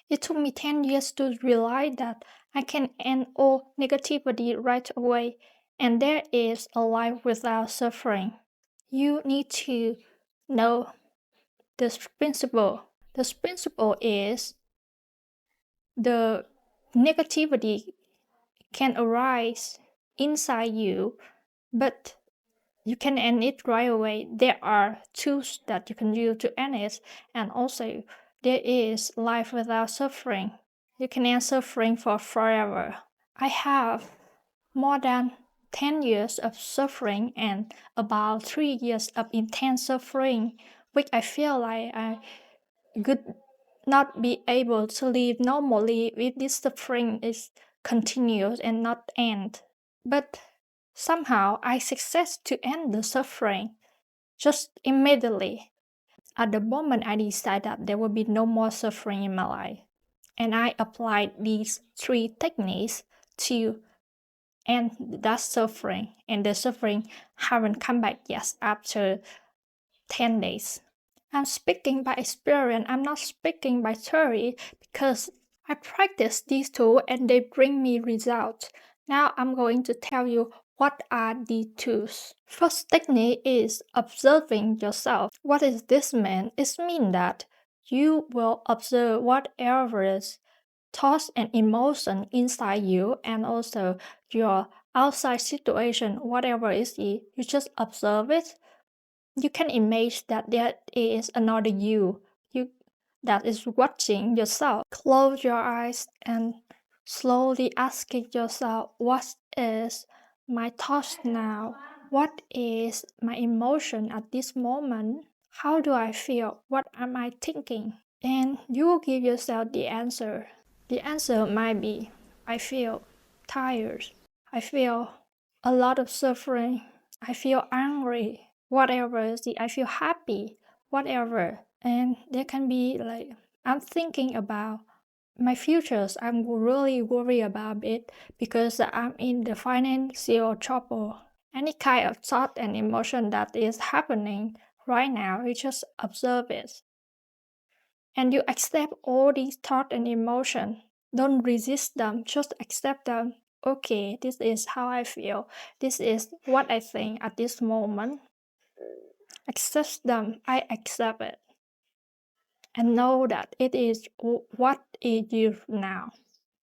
It took me 10 years to realize that I can end all negativity right away, and there is a life without suffering. You need to know this principle. This principle is the negativity can arise inside you, but you can end it right away. There are tools that you can use to end it, and also there is life without suffering. You can end suffering for forever. I have more than 10 years of suffering and about 3 years of intense suffering, which I feel like I could not be able to live normally if this suffering is continuous and not end. But somehow I success to end the suffering just immediately. At the moment I decide that there will be no more suffering in my life. And I applied these 3 techniques to end that suffering. And the suffering haven't come back yet after 10 days. I'm speaking by experience. I'm not speaking by theory because I practice these tools and they bring me results. Now I'm going to tell you what are the tools. First technique is observing yourself. What is this mean? It means that you will observe whatever is thoughts and emotion inside you and also your outside situation, whatever it is, you just observe it. You can imagine that there is another you that is watching yourself. Close your eyes and slowly asking yourself, what is my thoughts now? What is my emotion at this moment? How do I feel? What am I thinking? And you will give yourself the answer. The answer might be, I feel tired. I feel a lot of suffering. I feel angry. Whatever. See, I feel happy. Whatever. And there can be like, I'm thinking about my futures. I'm really worried about it because I'm in the financial trouble. Any kind of thought and emotion that is happening right now, you just observe it. And you accept all these thoughts and emotion. Don't resist them, just accept them. Okay, this is how I feel. This is what I think at this moment. Accept them. I accept it. And know that it is what it is now.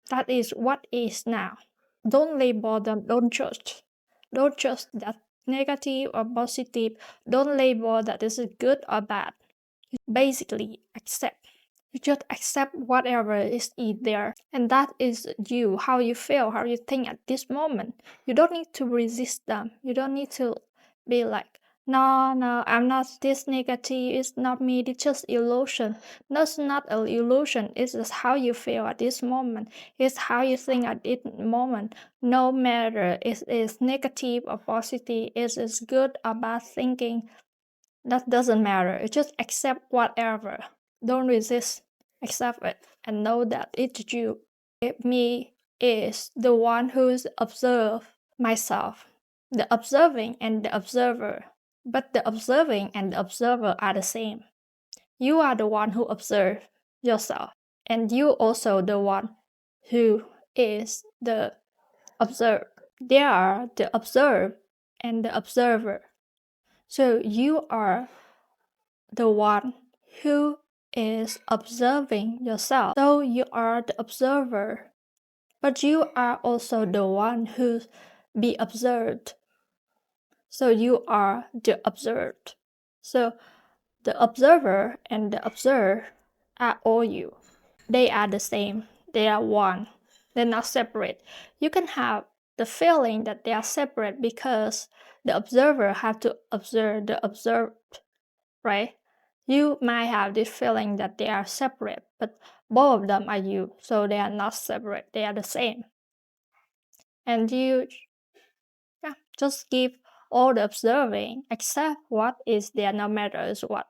That is what is now. Don't label them. Don't judge. Don't judge that negative or positive. Don't label that this is good or bad. Basically, accept. You just accept whatever is in there. And that is you, how you feel, how you think at this moment. You don't need to resist them. You don't need to be like, no, I'm not this negative. It's not me. It's just illusion. No, it's not an illusion. It's just how you feel at this moment. It's how you think at this moment. No matter it is negative or positive, it is good or bad thinking. That doesn't matter. You just accept whatever. Don't resist. Accept it and know that it's you. Me is the one who's observe myself. The observing and the observer. But the observing and the observer are the same. You are the one who observe yourself. And you also the one who is the observed. They are the observed and the observer. So you are the one who is observing yourself. So you are the observer, but you are also the one who be observed. So you are the observed. So the observer and the observed are all you. They are the same. They are one. They're not separate. You can have the feeling that they are separate because the observer have to observe the observed, right? You might have this feeling that they are separate, but both of them are you, so they are not separate, they are the same. And you just give all the observing, accept what is there no matter what.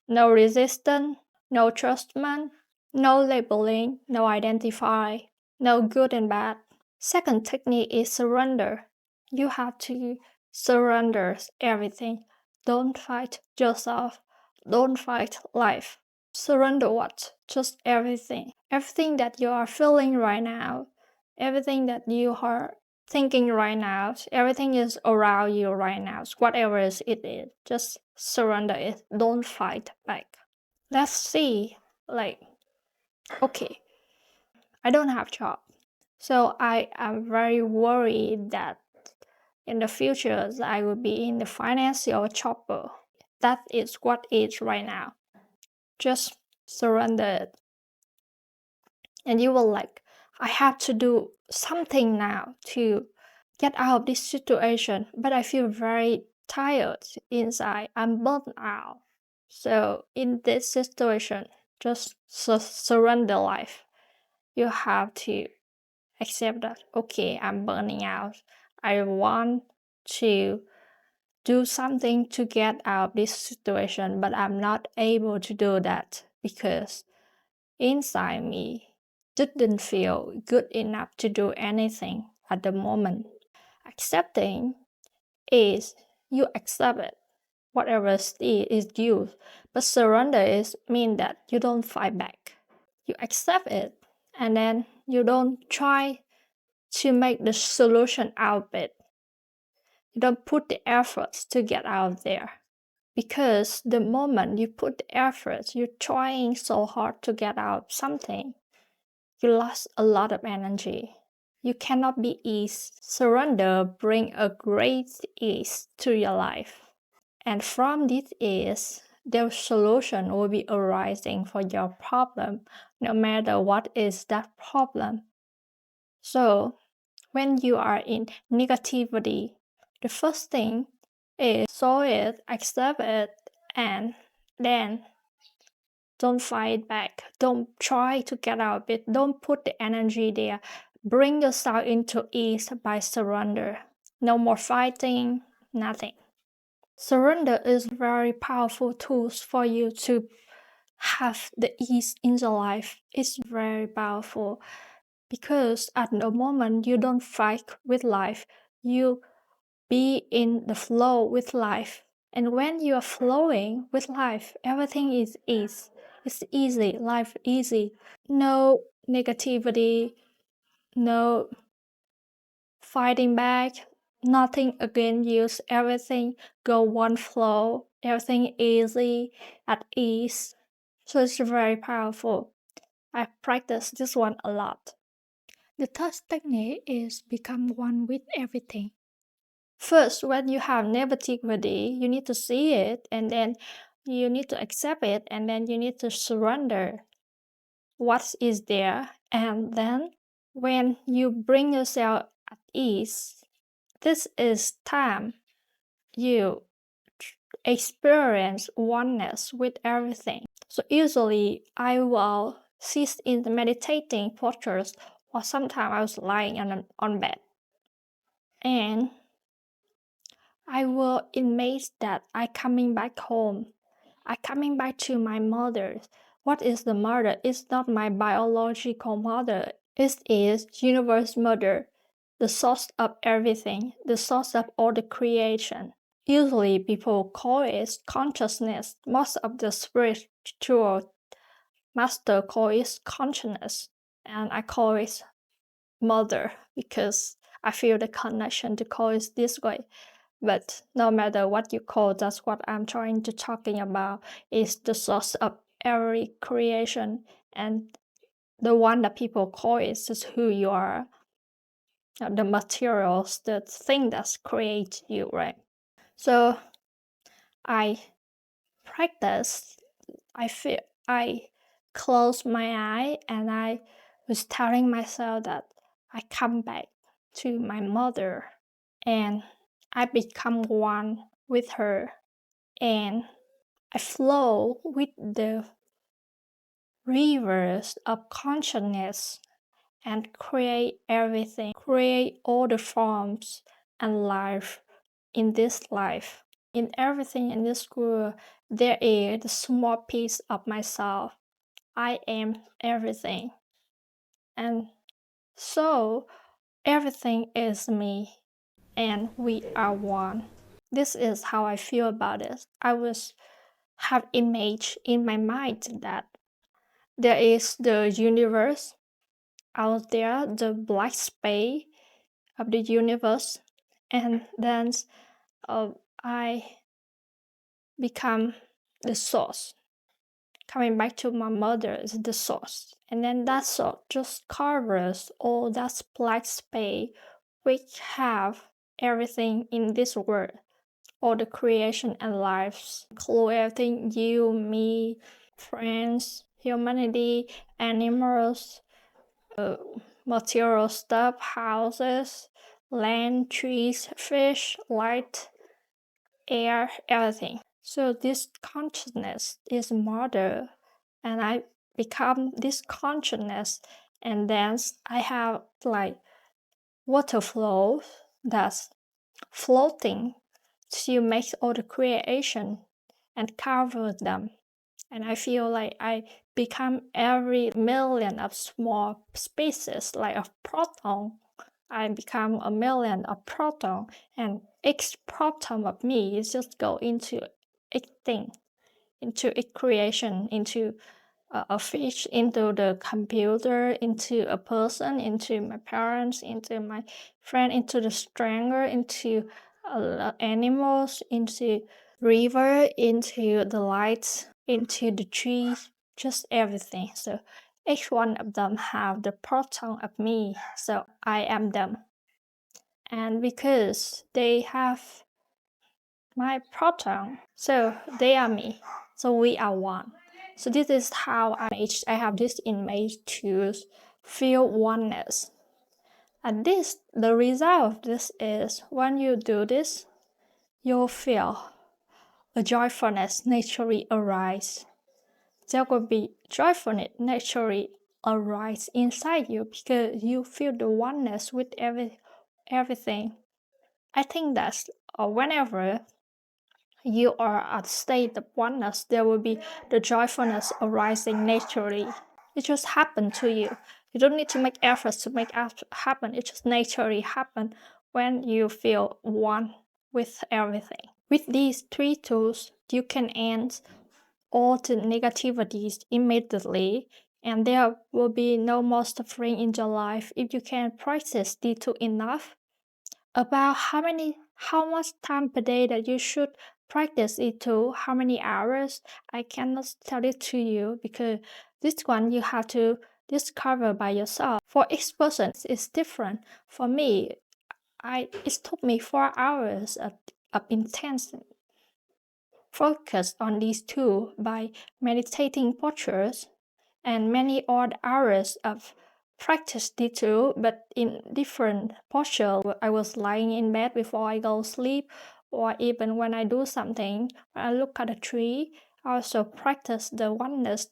No resistance, no judgment, no labeling, no identify, no good and bad. Second technique is surrender. You have to surrender everything. Don't fight yourself. Don't fight life. Surrender what? Just everything. Everything that you are feeling right now, everything that you are thinking right now, everything is around you right now. Whatever it is, just surrender it. Don't fight back. Let's see, like, okay, I don't have job. So I am very worried that in the future I will be in the financial trouble. That is what is right now. Just surrender it. And you will like, I have to do something now to get out of this situation, but I feel very tired inside. I'm burnt out. So in this situation, just surrender life. You have to accept that, okay, I'm burning out. I want to do something to get out of this situation, but I'm not able to do that because inside me didn't feel good enough to do anything at the moment. Accepting is you accept it, whatever it is you, but surrender is mean that you don't fight back. You accept it and then you don't try to make the solution out of it. You don't put the efforts to get out of there. Because the moment you put the effort, you're trying so hard to get out something, you lost a lot of energy. You cannot be ease. Surrender bring a great ease to your life. And from this ease, the solution will be arising for your problem, no matter what is that problem. So when you are in negativity, the first thing is saw it, accept it, and then don't fight back. Don't try to get out of it. Don't put the energy there. Bring yourself into ease by surrender. No more fighting, nothing. Surrender is very powerful tools for you to have the ease in your life. It's very powerful because at the moment you don't fight with life, you be in the flow with life. And when you are flowing with life, everything is ease. It's easy, life easy. No negativity, no fighting back, nothing against you. Everything go one flow, everything easy, at ease. So it's very powerful. I practice this one a lot. The third technique is become one with everything. First, when you have negativity, you need to see it and then you need to accept it and then you need to surrender what is there. And then when you bring yourself at ease, this is time you experience oneness with everything. So usually I will sit in the meditating postures or sometimes I was lying on bed. And I will imagine that I coming back home. I coming back to my mother. What is the mother? It's not my biological mother. It is universe mother, the source of everything, the source of all the creation. Usually people call it consciousness. Most of the spiritual master call it consciousness. And I call it mother because I feel the connection to call it this way. But no matter what you call, that's what I'm trying to talking about is the source of every creation, and the one that people call is just who you are, the materials, the thing that creates you, right? So I practice. I close my eye and I was telling myself that I come back to my mother and I become one with her and I flow with the rivers of consciousness and create everything, create all the forms and life in this life. In everything in this world, there is a small piece of myself. I am everything. And so everything is me and we are one. This is how I feel about it. I was have image in my mind that there is the universe out there, the black space of the universe, and then I become the source. Coming back to my mother is the source, and then that source just covers all that black space which have everything in this world, all the creation and lives, include everything, you, me, friends, humanity, animals, material stuff, houses, land, trees, fish, light, air, everything. So this consciousness is mother, and I become this consciousness, and then I have like water flow that's floating to make all the creation and cover them. And I feel like I become every million of small species, like a proton. I become a million of proton, and each proton of me is just go into each thing, into each creation, into a fish, into the computer, into a person, into my parents, into my friend, into the stranger, into animals, into river, into the lights, into the trees, just everything. So each one of them have the proton of me, so I am them. And because they have my proton, so they are me, so we are one. So this is how I have this image to feel oneness. And this, the result of this is when you do this, you'll feel a joyfulness naturally arise. There will be joyfulness naturally arise inside you because you feel the oneness with everything. I think that whenever you are at state of oneness, there will be the joyfulness arising naturally. It just happen to you. You don't need to make efforts to make it happen. It just naturally happen when you feel one with everything. With these 3 tools, you can end all the negativities immediately, and there will be no more suffering in your life if you can practice these 2 enough. About how much time per day that you should practice it to, how many hours, I cannot tell it to you because this one you have to discover by yourself. For each person it's different. For me, it took me 4 hours of intense focus on these 2 by meditating postures, and many odd hours of practice these 2, but in different posture. I was lying in bed before I go sleep, or even when I do something, when I look at a tree, I also practice the oneness.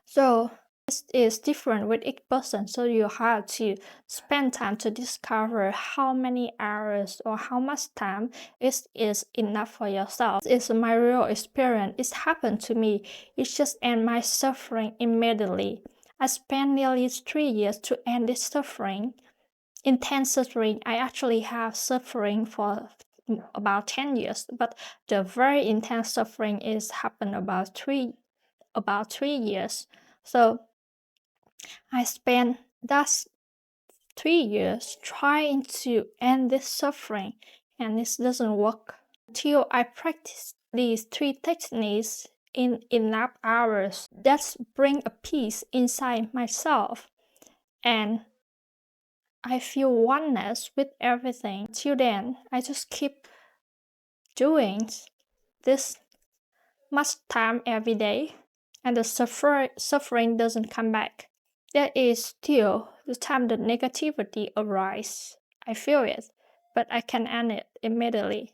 So this is different with each person, so you have to spend time to discover how many hours or how much time is enough for yourself. It's my real experience. It's happened to me. It just end my suffering immediately. I spent nearly 3 years to end this suffering. Intense suffering. I actually have suffering for about 10 years, but the very intense suffering is happened about 3 years. So I spent that 3 years trying to end this suffering, and this doesn't work. Until I practice these 3 techniques in enough hours, that's bring a peace inside myself, and I feel oneness with everything. Till then, I just keep doing this much time every day, and the suffering doesn't come back. There is still the time the negativity arises. I feel it, but I can end it immediately.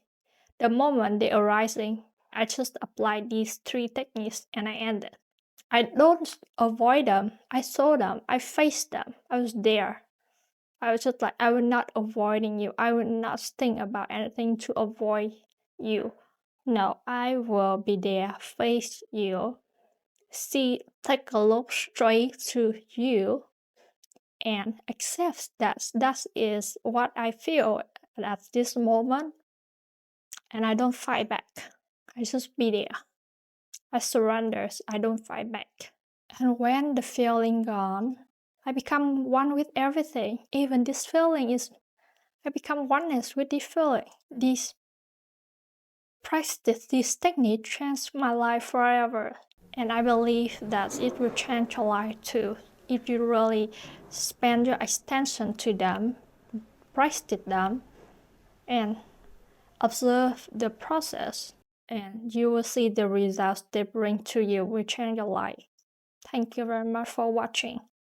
The moment they arising, I just apply these 3 techniques and I end it. I don't avoid them. I saw them. I faced them. I was there. I was just like, I will not avoiding you. I will not think about anything to avoid you. No, I will be there, face you, take a look straight to you, and accept that is what I feel at this moment, and I don't fight back. I just be there. I surrender, I don't fight back. And when the feeling gone, I become one with everything. Even this feeling is, I become oneness with this feeling. This practice, this technique changed my life forever. And I believe that it will change your life too. If you really spend your attention to them, practice them, and observe the process, and you will see the results they bring to you will change your life. Thank you very much for watching.